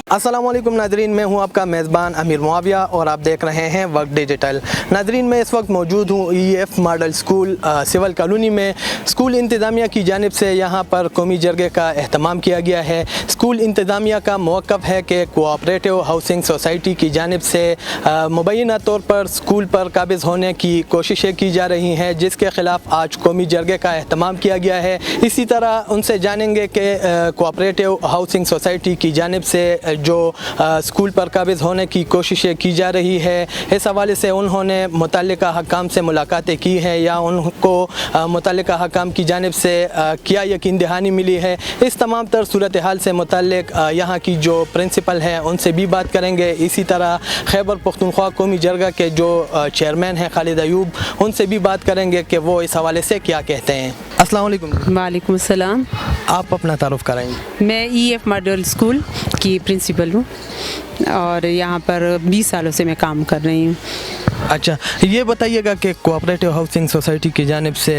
अस्सलाम वालेकुम नाजरीन, मैं हूं आपका मेज़बान अमीर मुआविया और आप देख रहे हैं वक्त डिजिटल। नाजरीन, मैं इस वक्त मौजूद हूं EF model school civil colony में। स्कूल इंतज़ामिया की जानिब से यहां पर कौमी जरगे का अहतमाम किया गया है। स्कूल इंतज़ामिया का मौक़िफ़ है कि कोऑपरेटिव हाउसिंग सोसाइटी की जानिब से मुबैना तौर पर स्कूल पर काबिज़ होने की कोशिशें की जा रही हैं, जिसके ख़िलाफ़ आज कौमी जरगे का अहतमाम किया गया है। इसी तरह उनसे जानेंगे कि कोऑपरेटिव हाउसिंग सोसाइटी की जानिब से जो स्कूल पर काबिज़ होने की कोशिशें की जा रही है, इस हवाले से उन्होंने मुतल्लिका हकाम से मुलाकातें की हैं या उनको मुतल्लिका हकाम की जानिब से क्या यकीन दहानी मिली है। इस तमाम तर सूरत हाल से मुतल्लिक यहाँ की जो प्रिंसिपल हैं उनसे भी बात करेंगे। इसी तरह खैबर पख्तूनख्वा कौमी जरगा के जो चेयरमैन हैं खालिद अयूब, उनसे भी बात करेंगे कि वो इस हवाले से क्या कहते हैं। अस्सलाम वालेकुम। वालेकुम अस्सलाम। आप अपना तारुफ कराएंगे। मैं EF मॉडल स्कूल की प्रिंसिपल हूँ और यहाँ पर 20 सालों से मैं काम कर रही हूँ। अच्छा, ये बताइएगा कि कोऑपरेटिव हाउसिंग सोसाइटी की जानिब से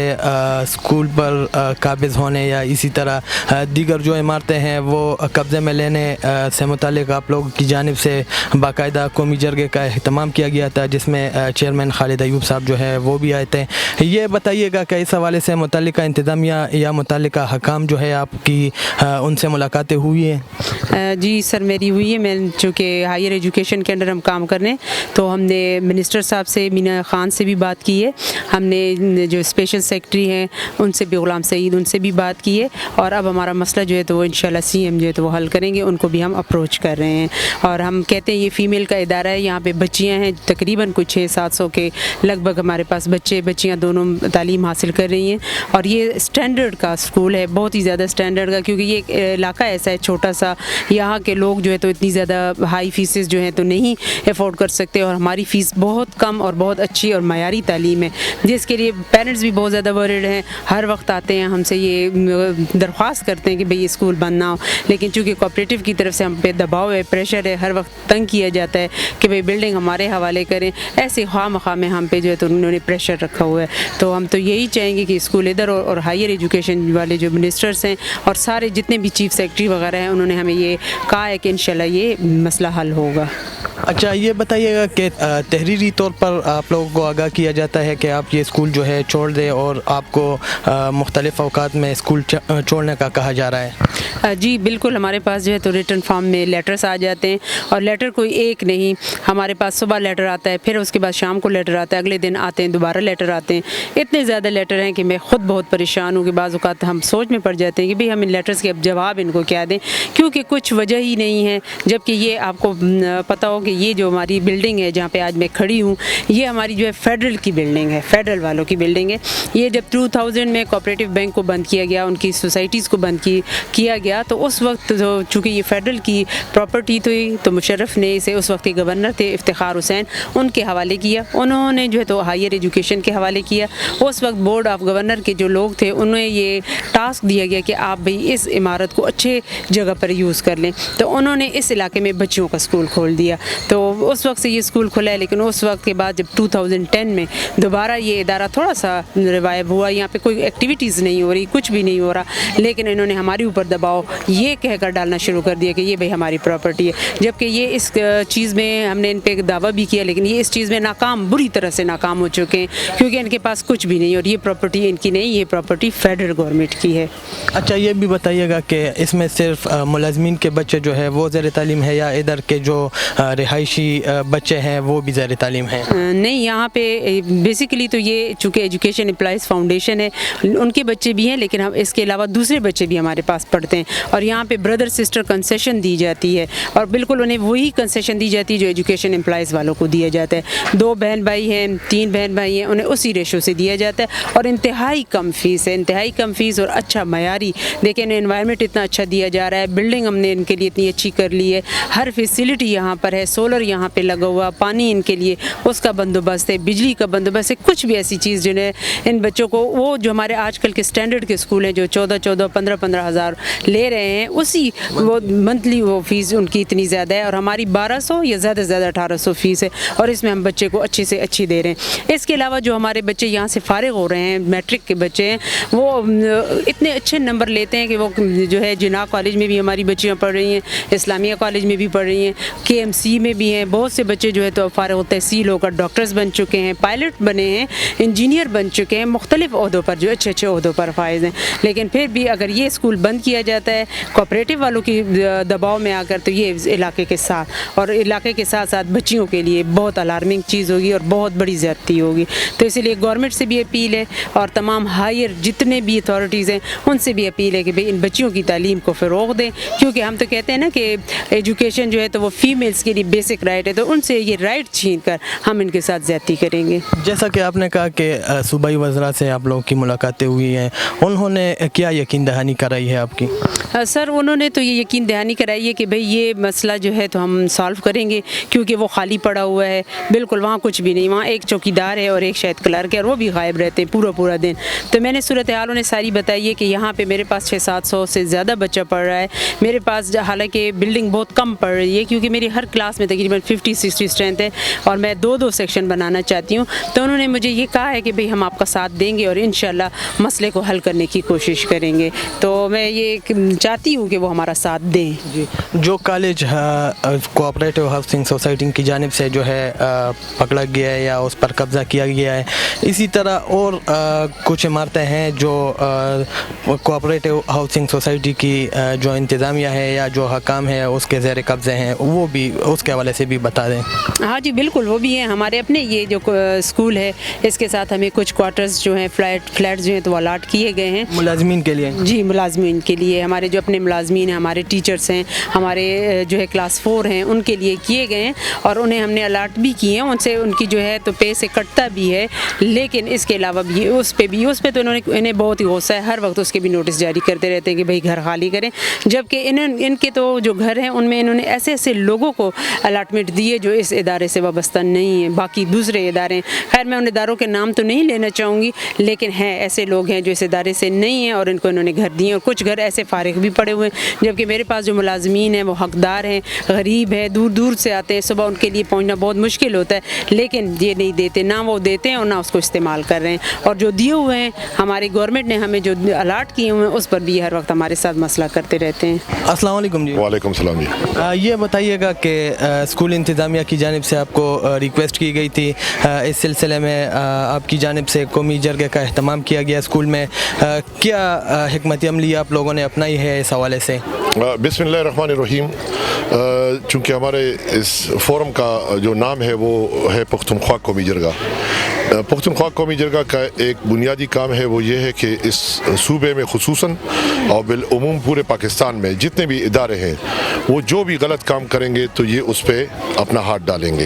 स्कूल पर काबिज़ होने या इसी तरह दीगर जो इमारतें हैं वो कब्ज़े में लेने से मुतालिक आप लोगों की जानिब से बाकायदा कौमी जरगे का अहतमाम किया गया था, जिसमें चेयरमैन खालिद अयूब साहब जो है वो भी आए थे। ये बताइएगा कि इस हवाले से मुतल्लिका इंतज़ामिया या मुतल्लिका हकाम जो है आपकी उनसे मुलाकातें हुई हैं? जी सर, मेरी हुई है। मैं चूँकि हायर एजुकेशन के अंडर हम काम कर रहे हैं, तो हमने मिनिस्टर साहब से, मीना खान से भी बात की है। हमने जो स्पेशल सेक्रेटरी हैं उनसे भी, ग़ुलाम सईद, उनसे भी बात की है। और अब हमारा मसला जो है तो वो इंशाल्लाह CM जो है तो वो हल करेंगे। उनको भी हम अप्रोच कर रहे हैं और हम कहते हैं ये फ़ीमेल का इदारा है। यहाँ पे बच्चियाँ हैं तकरीबन कुछ 600-700 के लगभग हमारे पास बच्चे बच्चियाँ दोनों तालीम हासिल कर रही हैं। और ये स्टैंडर्ड का स्कूल है, बहुत ही ज़्यादा स्टैंडर्ड का, क्योंकि ये इलाका ऐसा है छोटा सा, यहाँ के लोग जो है तो इतनी ज़्यादा हाई फीसेस जो हैं तो नहीं अफोर्ड कर सकते। और हमारी फ़ीस बहुत कम और बहुत अच्छी और मयारी तालीम है, जिसके लिए पेरेंट्स भी बहुत ज़्यादा वरीड हैं। हर वक्त आते हैं हमसे ये दरख्वास्त करते हैं कि भाई ये स्कूल बंद ना हो, लेकिन चूँकि कोऑपरेटिव की तरफ से हम पे दबाव है, प्रेशर है, हर वक्त तंग किया जाता है कि भाई बिल्डिंग हमारे हवाले करें। ऐसे ख़्वाह में हम पे जो है तो उन्होंने प्रेशर रखा हुआ है। तो हम तो यही चाहेंगे कि स्कूल इधर और हायर एजुकेशन वाले जो मिनिस्टर्स हैं और सारे जितने भी चीफ सेक्रेटरी वगैरह हैं, उन्होंने हमें ये कहा है कि इंशाल्लाह ये मसला हल होगा। अच्छा, ये बताइएगा कि तहरीरी तौर पर आप लोगों को आगाह किया जाता है कि आप ये स्कूल जो है छोड़ दें और आपको मुख्तलिफ़ अवकात में स्कूल छोड़ने का कहा जा रहा है? जी बिल्कुल, हमारे पास जो है तो रिटर्न फॉर्म में लेटर्स आ जाते हैं। और लेटर कोई एक नहीं, हमारे पास सुबह लेटर आता है, फिर उसके बाद शाम को लेटर आता है, अगले दिन आते हैं दोबारा लेटर आते हैं। इतने ज़्यादा लेटर हैं कि मैं ख़ुद बहुत परेशान हूँ कि बाज़ औक़ात हम सोच में पड़ जाते हैं कि भाई हम इन लेटर्स के अब जवाब इनको क्या दें, क्योंकि कुछ वजह ही नहीं है। जबकि ये आपको पता हो कि ये जो हमारी बिल्डिंग है जहाँ पे आज मैं खड़ी हूँ, ये हमारी जो है फेडरल की बिल्डिंग है, फेडरल वालों की बिल्डिंग है। ये जब 2000 में कोऑपरेटिव बैंक को बंद किया गया, उनकी सोसाइटीज़ को बंद किया गया, तो उस वक्त तो चूँकि ये फेडरल की प्रॉपर्टी थी, तो मुशर्रफ ने इसे, उस वक्त के गवर्नर थे इफ्तिखार हुसैन, उनके हवाले किया। उन्होंने जो है तो हायर एजुकेशन के हवाले किया। उस वक्त बोर्ड ऑफ गवर्नर के जो लोग थे उन्हें ये टास्क दिया गया कि आप भाई इस इमारत को अच्छे जगह पर यूज़ कर लें। तो उन्होंने इस इलाके में बच्चियों का स्कूल खोल दिया। तो उस वक्त से ये स्कूल खुला है। लेकिन उस वक्त के बाद जब 2010 में दोबारा ये इदारा थोड़ा सा रिवाइव हुआ, यहाँ पे कोई एक्टिविटीज़ नहीं हो रही, कुछ भी नहीं हो रहा, लेकिन इन्होंने हमारे ऊपर दबाव ये कहकर डालना शुरू कर दिया कि ये भाई हमारी प्रॉपर्टी है। जबकि ये इस चीज़ में हमने इन पर दावा भी किया, लेकिन ये इस चीज़ में नाकाम, बुरी तरह से नाकाम हो चुके हैं, क्योंकि इनके पास कुछ भी नहीं और ये प्रॉपर्टी इनकी नहीं, ये प्रॉपर्टी फेडरल गवर्नमेंट की है। अच्छा, ये भी बताइएगा कि इसमें सिर्फ मुलाजमीन के बच्चे जो है वो ज़ेर तालीम है या इधर के जो रिहायशी बच्चे हैं वो भी ज़ेर तालीम हैं? नहीं, यहाँ पे बेसिकली तो ये चूँकि एजुकेशन एम्प्लॉइज़ फाउंडेशन है, उनके बच्चे भी हैं, लेकिन हम इसके अलावा दूसरे बच्चे भी हमारे पास पढ़ते हैं। और यहाँ पे ब्रदर सिस्टर कंसेशन दी जाती है और बिल्कुल उन्हें वही कंसेशन दी जाती है जो एजुकेशन एम्प्लॉइज़ वालों को दिया जाता है। 2 बहन भाई हैं, 3 बहन भाई हैं, उन्हें उसी रेशो से दिया जाता है। और इंतहाई कम फ़ीस है, इंतहाई कम फ़ीस और अच्छा मयारी। देखिए इन्वायरमेंट इतना अच्छा दिया जा रहा है, बिल्डिंग हमने इनके लिए इतनी अच्छी कर ली है, हर फैसिलिटी यहाँ पर है, سولر یہاں پہ لگا ہوا، پانی ان کے لیے اس کا بندوبست ہے، بجلی کا بندوبست ہے، کچھ بھی ایسی چیز جنہیں ان بچوں کو وہ جو ہمارے آج کل کے اسٹینڈرڈ کے اسکول ہیں جو 15 ہزار لے رہے ہیں، اسی وہ منتھلی وہ فیس ان کی اتنی زیادہ ہے، اور ہماری 1200 یا زیادہ سے زیادہ 1800 فیس ہے، اور اس میں ہم بچے کو اچھی سے اچھی دے رہے ہیں۔ اس کے علاوہ جو ہمارے بچے یہاں سے فارغ ہو رہے ہیں، میٹرک کے بچے ہیں، وہ اتنے اچھے نمبر لیتے ہیں کہ وہ جو ہے جناح کالج میں بھی ہماری بچیاں پڑھ رہی ہیں، اسلامیہ کالج میں بھی پڑھ رہی ہیں، KMC میں بھی ہیں، بہت سے بچے جو ہے تو فارغ تحصیل ہو کر ڈاکٹرز بن چکے ہیں، پائلٹ بنے ہیں، انجینئر بن چکے ہیں، مختلف عہدوں پر جو اچھے عہدوں پر فائز ہیں۔ لیکن پھر بھی اگر یہ اسکول بند کیا جاتا ہے کوآپریٹو والوں کی دباؤ میں آ کر، تو یہ علاقے کے ساتھ اور علاقے کے ساتھ ساتھ بچیوں کے لیے بہت الارمنگ چیز ہوگی اور بہت بڑی زیادتی ہوگی۔ تو اسی لیے گورنمنٹ سے بھی اپیل ہے اور تمام ہائر جتنے بھی اتھارٹیز ہیں ان سے بھی اپیل ہے کہ بھئی ان بچیوں کی تعلیم کو فروغ دیں، کیونکہ ہم تو کہتے ہیں نا کہ ایجوکیشن جو ہے تو وہ فیمیلز کے لیے بیسک رائٹ ہے، تو ان سے یہ رائٹ چھین کر ہم ان کے ساتھ زیادتی کریں گے۔ جیسا کہ آپ نے کہا کہ صوبائی وزراء سے آپ لوگوں کی ملاقاتیں ہوئی ہیں، انہوں نے کیا یقین دہانی کرائی ہے آپ کی؟ سر انہوں نے تو یہ یقین دہانی کرائی ہے کہ بھئی یہ مسئلہ جو ہے تو ہم سالو کریں گے، کیونکہ وہ خالی پڑا ہوا ہے، بالکل وہاں کچھ بھی نہیں، وہاں ایک چوکیدار ہے اور ایک شاید کلرک ہے، اور وہ بھی غائب رہتے ہیں پورا دن۔ تو میں نے صورتحال انہیں ساری بتائی ہے کہ یہاں پہ میرے پاس 600-700 سے زیادہ بچہ پڑھ رہا ہے، میرے پاس حالانکہ بلڈنگ بہت کم پڑھ رہی ہے کیونکہ میری ہر کلاس میں تقریباً 50-60 اسٹرینتھ ہے اور میں 2 سیکشن بنانا چاہتی ہوں۔ تو انہوں نے مجھے یہ کہا ہے کہ بھئی ہم آپ کا ساتھ دیں گے اور انشاءاللہ مسئلے کو حل کرنے کی کوشش کریں گے، تو میں یہ چاہتی ہوں کہ وہ ہمارا ساتھ دیں۔ جی، جو کالج کوآپریٹو ہاؤسنگ سوسائٹی کی جانب سے جو ہے پکڑا گیا ہے یا اس پر قبضہ کیا گیا ہے، اسی طرح اور کچھ عمارتیں ہیں جو کوآپریٹو ہاؤسنگ سوسائٹی کی جو انتظامیہ ہے یا جو حکام ہے اس کے زیر قبضے ہیں، وہ بھی اس کے حوالے سے بھی بتا دیں۔ ہاں جی بالکل، وہ بھی ہیں ہمارے اپنے، یہ جو اسکول ہے اس کے ساتھ ہمیں کچھ کوارٹرز جو ہیں فلیٹس جو ہیں تو وہ الاٹ کیے گئے ہیں ملازمین کے لیے۔ جی ملازمین کے لیے، ہمارے جو اپنے ملازمین ہیں، ہمارے ٹیچرز ہیں، ہمارے جو ہے کلاس 4 ہیں، ان کے لیے کیے گئے ہیں اور انہیں ہم نے الاٹ بھی کیے ہیں، ان سے ان کی جو ہے تو پے سے کٹتا بھی ہے، لیکن اس کے علاوہ بھی اس پہ تو انہیں بہت ہی غصہ ہے، ہر وقت اس کے بھی نوٹس جاری کرتے رہتے ہیں کہ بھئی گھر خالی کریں، جبکہ ان کے تو جو گھر ہیں ان میں انہوں نے ایسے لوگوں کو الاٹمنٹ دیے جو اس ادارے سے وابستہ نہیں ہیں، باقی دوسرے ادارے ہیں، خیر میں ان اداروں کے نام تو نہیں لینا چاہوں گی، لیکن ہیں ایسے لوگ ہیں جو اس ادارے سے نہیں ہیں اور ان کو انہوں نے گھر دیے، اور کچھ گھر ایسے فارغ بھی پڑے ہوئے ہیں، جبکہ میرے پاس جو ملازمین ہیں وہ حقدار ہیں، غریب ہیں، دور سے آتے ہیں، صبح ان کے لیے پہنچنا بہت مشکل ہوتا ہے، لیکن یہ نہیں دیتے، نہ وہ دیتے ہیں اور نہ اس کو استعمال کر رہے ہیں، اور جو دیے ہوئے ہیں ہماری گورنمنٹ نے ہمیں جو الاٹ کیے ہوئے ہیں اس پر بھی ہر وقت ہمارے ساتھ مسئلہ کرتے رہتے ہیں۔ السلام علیکم جی۔ وعلیکم السلام جی۔ یہ بتائیے گا کہ اسکول انتظامیہ کی جانب سے آپ کو ریکویسٹ کی گئی تھی، اس سلسلے میں آپ کی جانب سے قومی جرگے کا اہتمام کیا گیا اسکول میں، کیا حکمت عملی آپ لوگوں نے اپنائی ہے اس حوالے سے؟ بسم اللہ الرحمن الرحیم۔ چونکہ ہمارے اس فورم کا جو نام ہے وہ ہے پختونخوا قومی جرگہ۔ پختونخوا قومی جرگہ کا ایک بنیادی کام ہے وہ یہ ہے کہ اس صوبے میں خصوصاً اور بالعموم پورے پاکستان میں جتنے بھی ادارے ہیں وہ جو بھی غلط کام کریں گے تو یہ اس پہ اپنا ہاتھ ڈالیں گے،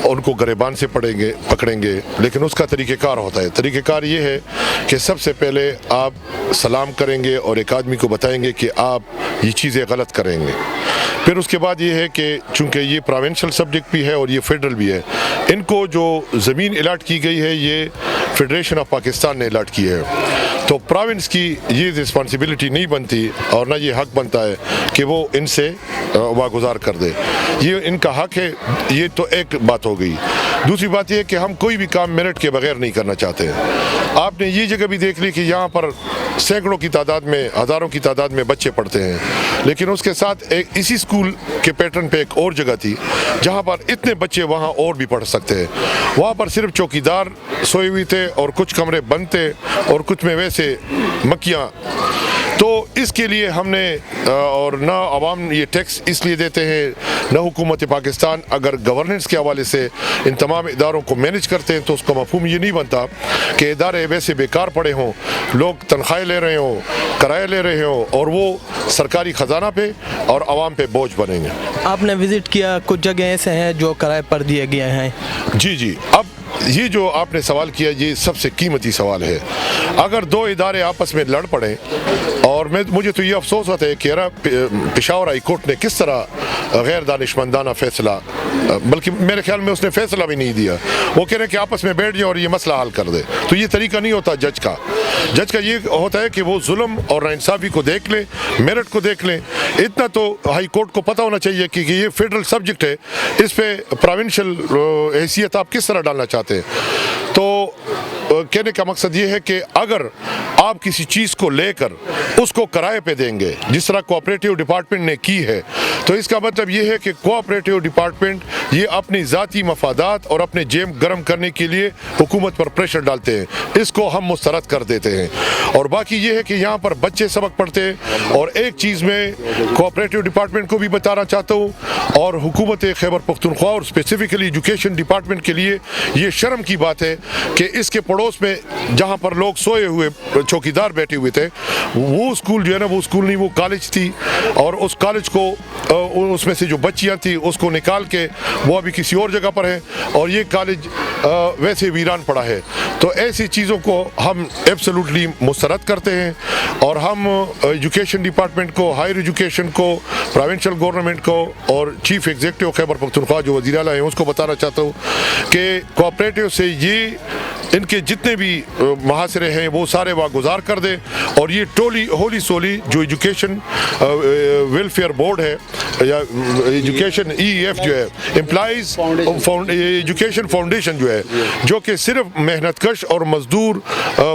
ان کو گریبان سے پکڑیں گے، لیکن اس کا طریقہ کار ہوتا ہے۔ طریقہ کار یہ ہے کہ سب سے پہلے آپ سلام کریں گے اور ایک آدمی کو بتائیں گے کہ آپ یہ چیزیں غلط کریں گے، پھر اس کے بعد یہ ہے کہ چونکہ یہ پروونشل سبجیکٹ بھی ہے اور یہ فیڈرل بھی ہے، ان کو جو زمین الاٹ کی گئی ہے یہ فیڈریشن آف پاکستان نے الاٹ کی ہے، تو پروونس کی یہ رسپانسبلٹی نہیں بنتی اور نہ یہ حق بنتا ہے کہ وہ ان سے واگزار کر دے، یہ ان کا حق ہے۔ یہ تو ایک بات ہو گئی۔ دوسری بات یہ ہے کہ ہم کوئی بھی کام میرٹ کے بغیر نہیں کرنا چاہتے ہیں۔ آپ نے یہ جگہ بھی دیکھ لی کہ یہاں پر سینکڑوں کی تعداد میں، ہزاروں کی تعداد میں بچے پڑھتے ہیں، لیکن اس کے ساتھ ایک اسی اسکول کے پیٹرن پہ ایک اور جگہ تھی جہاں پر اتنے بچے وہاں اور بھی پڑھ سکتے ہیں، وہاں پر صرف چوکیدار سوئے ہوئے تھے اور کچھ کمرے بند تھے اور کچھ میں ویسے مکیاں۔ تو اس کے لیے ہم نے اور نہ عوام یہ ٹیکس اس لیے دیتے ہیں، نہ حکومت پاکستان اگر گورننس کے حوالے سے ان تمام اداروں کو مینیج کرتے ہیں تو اس کا مفہوم یہ نہیں بنتا کہ ادارے ویسے بیکار پڑے ہوں، لوگ تنخواہیں لے رہے ہوں، کرایہ لے رہے ہوں اور وہ سرکاری خزانہ پہ اور عوام پہ بوجھ بنیں گے۔ آپ نے وزٹ کیا، کچھ جگہ ایسے ہیں جو کرائے پر دیے گئے ہیں۔ جی اب یہ جو آپ نے سوال کیا یہ سب سے قیمتی سوال ہے۔ اگر دو ادارے آپس میں لڑ پڑیں، اور مجھے تو یہ افسوس ہوتا ہے کہ پشاور ہائی کورٹ نے کس طرح غیر دانشمندانہ فیصلہ बल्कि मेरे ख्याल में उसने फैसला भी नहीं दिया। वो कह रहे हैं कि आपस में बैठ जाए और ये मसला हल कर दे। तो ये तरीका नहीं होता जज का। जज का ये होता है कि वो जुल्म और नाइंसाफ़ी को देख ले, मेरिट को देख ले। इतना तो हाई कोर्ट को पता होना चाहिए कि ये फेडरल सब्जेक्ट है, इस पे प्रोविंशियल हैसियत आप किस तरह डालना चाहते हैं। तो कहने का मकसद ये है कि अगर आप किसी चीज़ को लेकर उसको किराए पे देंगे, जिस तरह कोऑपरेटिव डिपार्टमेंट ने की है, तो इसका मतलब ये है कि कोऑपरेटिव डिपार्टमेंट ये अपनी ज़ाती मफादात और अपने जेब गर्म करने के लिए हुकूमत पर प्रेशर डालते हैं। इसको हम मुस्तरद कर देते हैं। और बाकी ये है कि यहाँ पर बच्चे सबक पढ़ते हैं। और एक चीज़ में कोऑपरेटिव डिपार्टमेंट को भी बताना चाहता हूँ और हुकूमत खैबर पख्तूनख्वा और स्पेसिफिकली एजुकेशन डिपार्टमेंट के लिए ये शर्म की बात है कि इसके पड़ोस में जहाँ पर लोग सोए हुए चौकीदार बैठे हुए थे, वो स्कूल जो है ना, वो स्कूल नहीं, वो कॉलेज थी। और उस कॉलेज को उसमें से जो बच्चियाँ थी उसको निकाल के वो अभी किसी और जगह पर है और ये कॉलेज वैसे वीरान पड़ा है। तो ऐसी चीज़ों को हम एब्सोल्युटली मुस्तरद करते हैं और हम एजुकेशन डिपार्टमेंट को, हायर एजुकेशन को, प्रोविंशियल गवर्नमेंट को और चीफ एग्जीक्यूटिव खैबर पख्तूनख्वा जो वज़ीर आला हैं उसको बताना चाहता हूँ कि कोऑपरेटिव से ये इनके जितने भी मुहासरे हैं वो सारे वागुजार कर दें और ये टोली होली सोली जो एजुकेशन वेलफेयर बोर्ड है या एजुकेशन EEF जो है, एम्प्लॉइज एजुकेशन फाउंडेशन जो है, जो कि सिर्फ मेहनतकश और मजदूर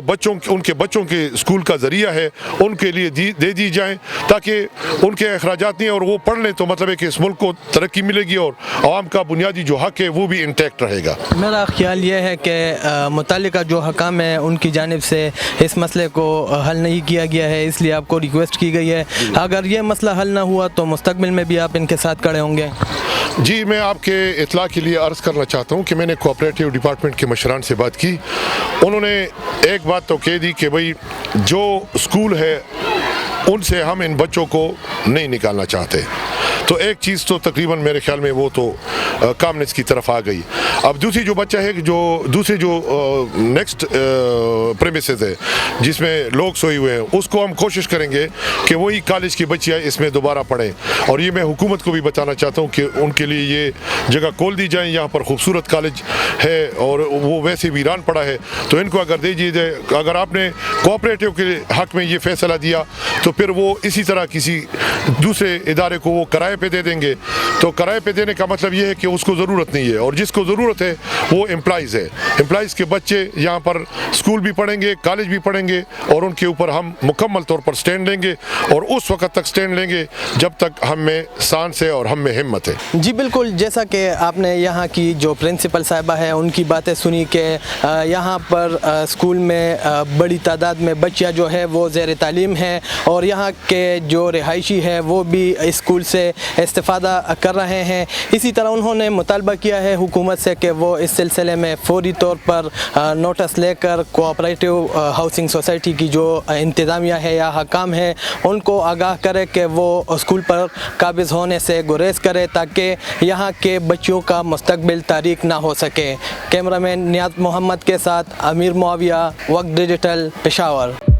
बच्चों उनके बच्चों के स्कूल का ज़रिया है, उनके लिए दे दी जाएँ ताकि उनके अखराजात नहीं और वो पढ़ लें। तो मतलब है कि इस मुल्क को तरक्की मिलेगी और आवाम का बुनियादी जो हक है वो भी इंटैक्ट रहेगा। मेरा ख्याल ये है कि मुतल्लिका जो हकाम है उनकी जानिब से इस मसले को हल नहीं किया गया है, इसलिए आपको रिक्वेस्ट की गई है। अगर ये मसला हल ना हुआ तो मुस्तकबिल में भी आप इनके साथ खड़े होंगे? जी, मैं आपके इतला के लिए अर्ज़ करना चाहता हूँ कि मैंने कोऑपरेटिव डिपार्टमेंट के मशरान से बात की। उन्होंने एक बात तो कह दी कि भाई जो स्कूल है उनसे हम इन बच्चों को नहीं निकालना चाहते। तो एक चीज़ तो तकरीबन मेरे ख्याल में वो तो कामनेस की तरफ आ गई। अब दूसरी जो बच्चा है जो दूसरे जो नेक्स्ट प्रेमिसेस है जिसमें लोग सोए हुए हैं, उसको हम कोशिश करेंगे कि वही कॉलेज की बच्चियाँ इसमें दोबारा पढ़ें। और ये मैं हुकूमत को भी बताना चाहता हूँ कि उनके लिए ये जगह खोल दी जाए। यहाँ पर खूबसूरत कॉलेज है और वो वैसे वीरान पड़ा है, तो इनको अगर दे दी जाए। अगर आपने कोऑपरेटिव के हक़ में ये फ़ैसला दिया तो फिर वो इसी तरह किसी दूसरे इदारे को वो किराए पे दे देंगे। तो किराए पे देने का मतलब ये है कि उसको ज़रूरत नहीं है और जिसको ज़रूरत है वो एम्प्लॉइज़ है। एम्प्लॉइज़ के बच्चे यहाँ पर स्कूल भी पढ़ेंगे, कॉलेज भी पढ़ेंगे और उनके ऊपर हम मुकम्मल तौर पर स्टैंड लेंगे और उस वक्त तक स्टैंड लेंगे जब तक हम में सांस है और हम में हिम्मत है। जी बिल्कुल, जैसा कि आपने यहाँ की जो प्रिंसिपल साहिबा है उनकी बातें सुनी कि यहाँ पर स्कूल में बड़ी तादाद में बच्चियाँ जो है वो ज़ेर तालीम हैं और यहाँ के जो रिहायशी है वो भी स्कूल से इस्तिफ़ादा कर रहे हैं। इसी तरह उन्होंने मुतालबा किया है हुकूमत से कि वो इस सिलसिले में फ़ौरी तौर पर नोटिस लेकर कोऑपरेटिव हाउसिंग सोसाइटी की जो इंतज़ामिया है या हकाम है उनको आगाह करे कि वो स्कूल पर काबिज़ होने से गुरेज करे ताकि यहाँ के बच्चों का मुस्तकबिल तारीक ना हो सके। कैमरामैन नियाज़ मोहम्मद के साथ अमीर मुआविया, वक्त डिजिटल, पेशावर।